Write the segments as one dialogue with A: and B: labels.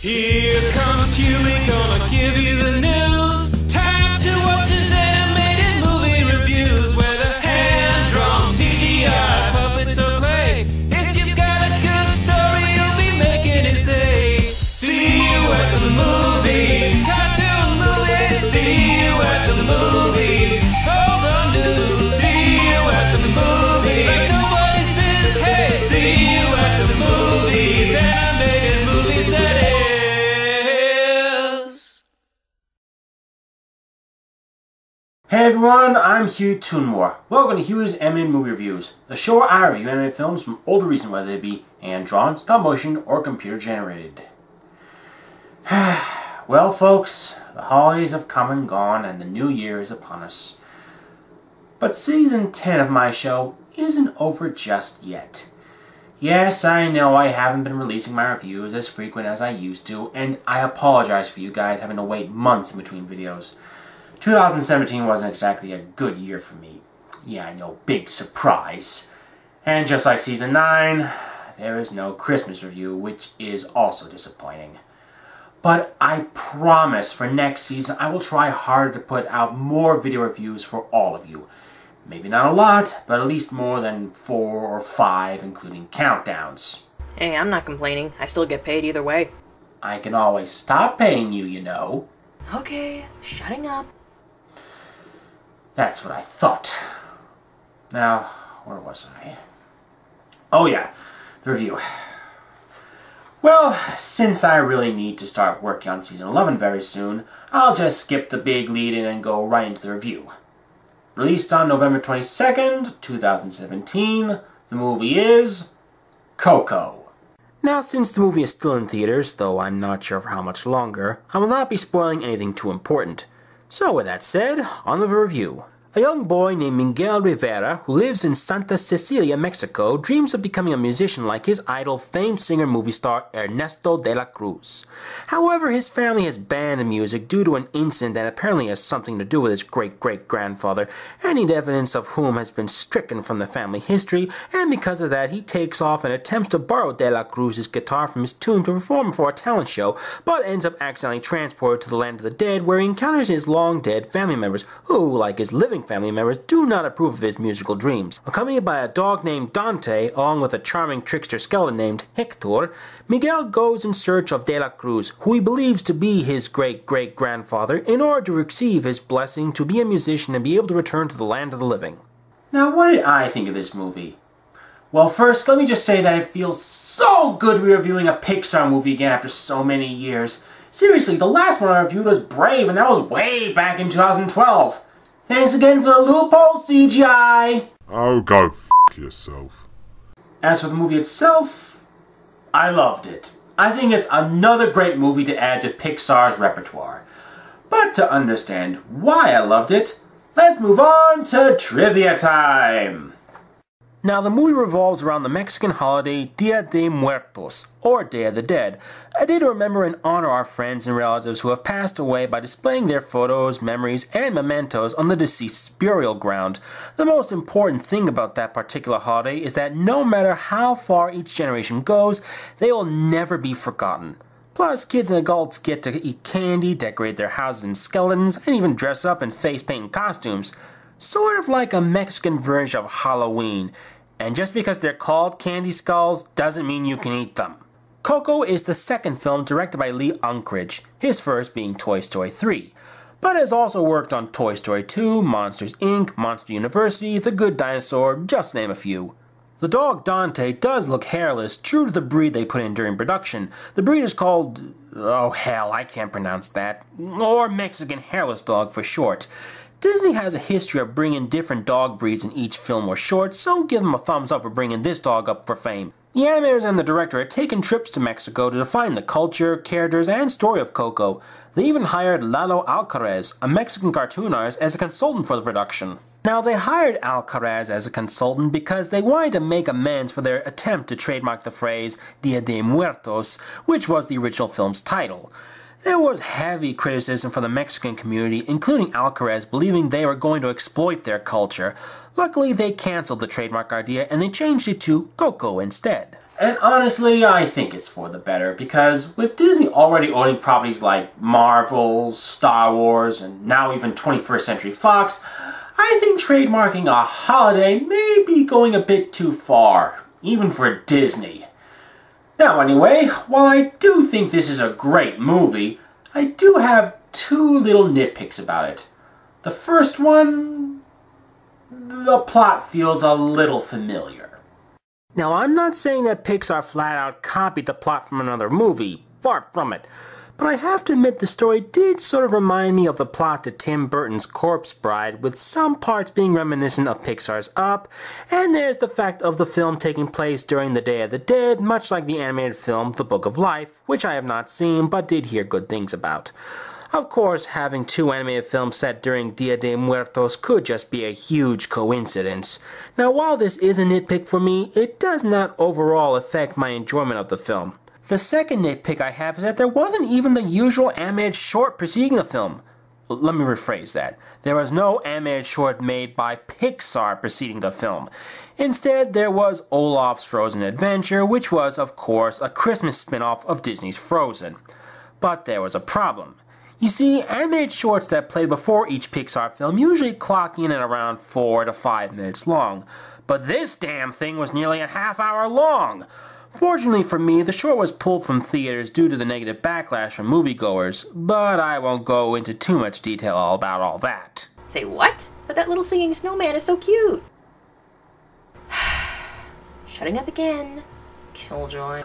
A: Here comes Hewy, gonna give you the news. Time to watch his animated movie reviews, where the hand-drawn CGI puppets are clay. If you've got a good story, you'll be making his day. See you at the movies, cartoon movies. See you at the movies, hold on to. See you at the movies, like nobody's business. Hey, see you at the movies, animated movies that is.
B: Hey everyone, I'm Hewy Toonmore. Welcome to Hewy's Animated Movie Reviews, the show where I review animated films from older reasons, whether they be hand-drawn, stop-motion, or computer-generated. Well folks, the holidays have come and gone and the new year is upon us. But season 10 of my show isn't over just yet. Yes, I know I haven't been releasing my reviews as frequent as I used to, and I apologize for you guys having to wait months in between videos. 2017 wasn't exactly a good year for me. Yeah, I know, big surprise. And just like season 9, there is no Christmas review, which is also disappointing. But I promise for next season I will try harder to put out more video reviews for all of you. Maybe not a lot, but at least more than 4 or 5, including countdowns.
C: Hey, I'm not complaining. I still get paid either way.
B: I can always stop paying you, you know.
C: Okay, shutting up.
B: That's what I thought. Now, where was I? Oh yeah, the review. Well, since I really need to start working on season 11 very soon, I'll just skip the big lead-in and go right into the review. Released on November 22nd, 2017, the movie is Coco. Now, since the movie is still in theaters, though I'm not sure for how much longer, I will not be spoiling anything too important. So with that said, on to the review. A young boy named Miguel Rivera, who lives in Santa Cecilia, Mexico, dreams of becoming a musician like his idol, famed singer-movie star Ernesto De La Cruz. However, his family has banned music due to an incident that apparently has something to do with his great-great-grandfather, any evidence of whom has been stricken from the family history, and because of that, he takes off and attempts to borrow De La Cruz's guitar from his tomb to perform for a talent show, but ends up accidentally transported to the land of the dead, where he encounters his long-dead family members, who, like his living family members, do not approve of his musical dreams. Accompanied by a dog named Dante, along with a charming trickster skeleton named Hector, Miguel goes in search of De La Cruz, who he believes to be his great-great-grandfather, in order to receive his blessing to be a musician and be able to return to the land of the living. Now, what did I think of this movie? Well, first, let me just say that it feels so good to be reviewing a Pixar movie again after so many years. Seriously, the last one I reviewed was Brave, and that was way back in 2012. Thanks again for the loophole, CGI!
D: Oh, go f*** yourself.
B: As for the movie itself, I loved it. I think it's another great movie to add to Pixar's repertoire. But to understand why I loved it, let's move on to trivia time! Now, the movie revolves around the Mexican holiday Dia de Muertos, or Day of the Dead, a day to remember and honor our friends and relatives who have passed away by displaying their photos, memories, and mementos on the deceased's burial ground. The most important thing about that particular holiday is that no matter how far each generation goes, they will never be forgotten. Plus, kids and adults get to eat candy, decorate their houses in skeletons, and even dress up in face paint and costumes. Sort of like a Mexican version of Halloween. And just because they're called candy skulls doesn't mean you can eat them. Coco is the second film directed by Lee Unkrich, his first being Toy Story 3, but has also worked on Toy Story 2, Monsters Inc., Monster University, The Good Dinosaur, just to name a few. The dog Dante does look hairless, true to the breed they put in during production. The breed is called, oh hell, I can't pronounce that, or Mexican hairless dog for short. Disney has a history of bringing different dog breeds in each film or short, so give them a thumbs up for bringing this dog up for fame. The animators and the director had taken trips to Mexico to define the culture, characters, and story of Coco. They even hired Lalo Alcaraz, a Mexican cartoon artist, as a consultant for the production. Now, they hired Alcaraz as a consultant because they wanted to make amends for their attempt to trademark the phrase Dia de Muertos, which was the original film's title. There was heavy criticism from the Mexican community, including Alcaraz, believing they were going to exploit their culture. Luckily, they canceled the trademark idea and they changed it to Coco instead. And honestly, I think it's for the better, because with Disney already owning properties like Marvel, Star Wars, and now even 21st Century Fox, I think trademarking a holiday may be going a bit too far, even for Disney. Now anyway, while I do think this is a great movie, I do have two little nitpicks about it. The first one, the plot feels a little familiar. Now, I'm not saying that Pixar flat out copied the plot from another movie, far from it, but I have to admit the story did sort of remind me of the plot to Tim Burton's Corpse Bride, with some parts being reminiscent of Pixar's Up, and there's the fact of the film taking place during the Day of the Dead, much like the animated film The Book of Life, which I have not seen but did hear good things about. Of course, having two animated films set during Dia de Muertos could just be a huge coincidence. Now, while this is a nitpick for me, it does not overall affect my enjoyment of the film. The second nitpick I have is that there wasn't even the usual animated short preceding the film. Let me rephrase that. There was no animated short made by Pixar preceding the film. Instead, there was Olaf's Frozen Adventure, which was, of course, a Christmas spin-off of Disney's Frozen. But there was a problem. You see, animated shorts that played before each Pixar film usually clock in at around 4 to 5 minutes long. But this damn thing was nearly a half hour long! Fortunately for me, the short was pulled from theaters due to the negative backlash from moviegoers, but I won't go into too much detail about all that.
C: Say what? But that little singing snowman is so cute. Shutting up again. Killjoy.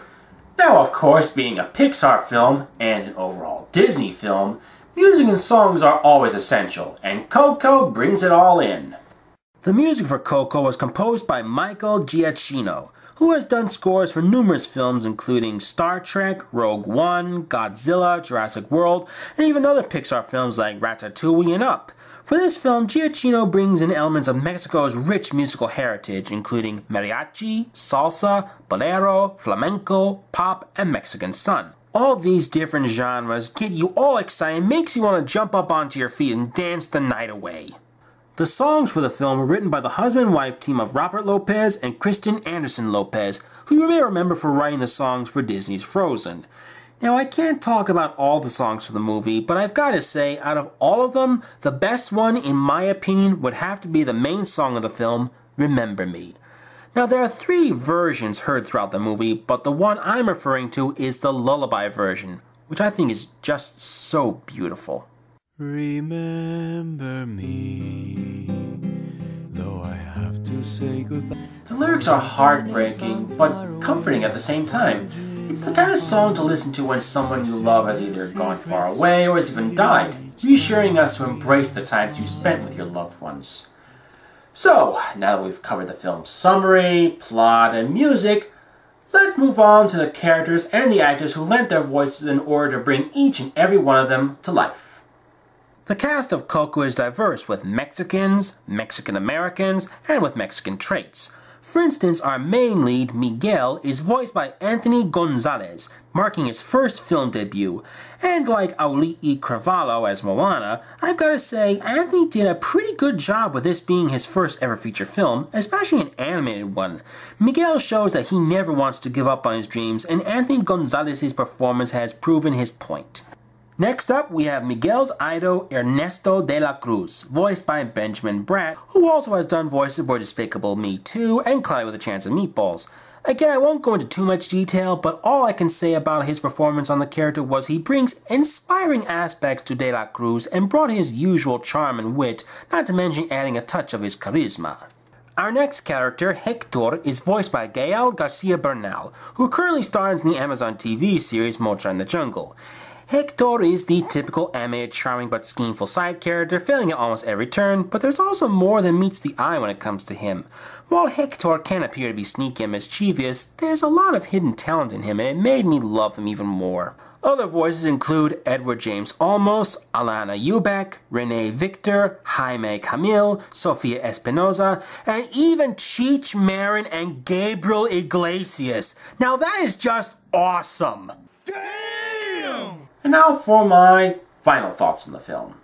B: Now, of course, being a Pixar film and an overall Disney film, music and songs are always essential, and Coco brings it all in. The music for Coco was composed by Michael Giacchino, who has done scores for numerous films including Star Trek, Rogue One, Godzilla, Jurassic World, and even other Pixar films like Ratatouille and Up. For this film, Giacchino brings in elements of Mexico's rich musical heritage, including mariachi, salsa, bolero, flamenco, pop, and Mexican sun. All these different genres get you all excited and makes you want to jump up onto your feet and dance the night away. The songs for the film were written by the husband-wife team of Robert Lopez and Kristen Anderson Lopez, who you may remember for writing the songs for Disney's Frozen. Now, I can't talk about all the songs for the movie, but I've got to say, out of all of them, the best one, in my opinion, would have to be the main song of the film, Remember Me. Now, there are 3 versions heard throughout the movie, but the one I'm referring to is the lullaby version, which I think is just so beautiful.
A: Remember me, though I have to say goodbye.
B: The lyrics are heartbreaking, but comforting at the same time. It's the kind of song to listen to when someone you love has either gone far away or has even died, reassuring us to embrace the times you spent with your loved ones. So, now that we've covered the film's summary, plot, and music, let's move on to the characters and the actors who lent their voices in order to bring each and every one of them to life. The cast of Coco is diverse, with Mexicans, Mexican Americans, and with Mexican traits. For instance, our main lead, Miguel, is voiced by Anthony Gonzalez, marking his first film debut. And like Auli'i Cravalho as Moana, I've got to say, Anthony did a pretty good job with this being his first ever feature film, especially an animated one. Miguel shows that he never wants to give up on his dreams, and Anthony Gonzalez's performance has proven his point. Next up, we have Miguel's idol, Ernesto De La Cruz, voiced by Benjamin Bratt, who also has done voices for Despicable Me 2 and Cloudy with a Chance of Meatballs. Again, I won't go into too much detail, but all I can say about his performance on the character was he brings inspiring aspects to De La Cruz and brought his usual charm and wit, not to mention adding a touch of his charisma. Our next character, Hector, is voiced by Gael Garcia Bernal, who currently stars in the Amazon TV series Mocha in the Jungle. Hector is the typical animated charming but schemeful side character, failing at almost every turn, but there's also more than meets the eye when it comes to him. While Hector can appear to be sneaky and mischievous, there's a lot of hidden talent in him, and it made me love him even more. Other voices include Edward James Olmos, Alana Eubank, Renee Victor, Jaime Camil, Sofia Espinosa, and even Cheech Marin and Gabriel Iglesias. Now that is just awesome!
A: Damn!
B: And now for my final thoughts on the film.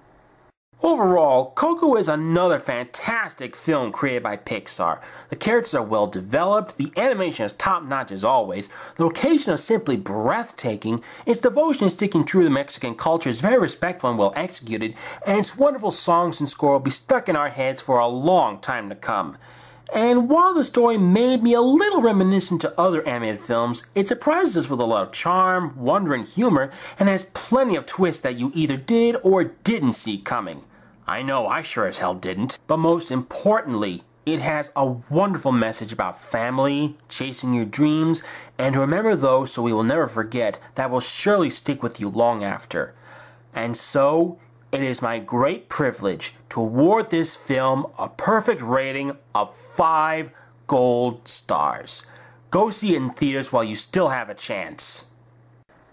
B: Overall, Coco is another fantastic film created by Pixar. The characters are well developed, the animation is top-notch as always, the location is simply breathtaking, its devotion is sticking true to Mexican culture is very respectful and well executed, and its wonderful songs and score will be stuck in our heads for a long time to come. And while the story made me a little reminiscent to other animated films, it surprises us with a lot of charm, wonder, and humor, and has plenty of twists that you either did or didn't see coming. I know I sure as hell didn't. But most importantly, it has a wonderful message about family, chasing your dreams, and to remember those so we will never forget that will surely stick with you long after. And so, it is my great privilege to award this film a perfect rating of 5 gold stars. Go see it in theaters while you still have a chance.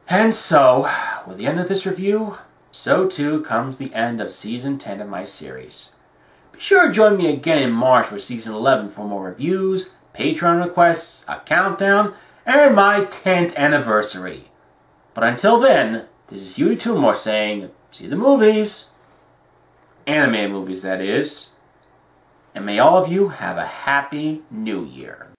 B: And so, with the end of this review, so too comes the end of Season 10 of my series. Be sure to join me again in March for Season 11 for more reviews, Patreon requests, a countdown, and my 10th anniversary. But until then, this is Hewy Toonmore saying, see the movies. Animated movies, that is. And may all of you have a happy New Year.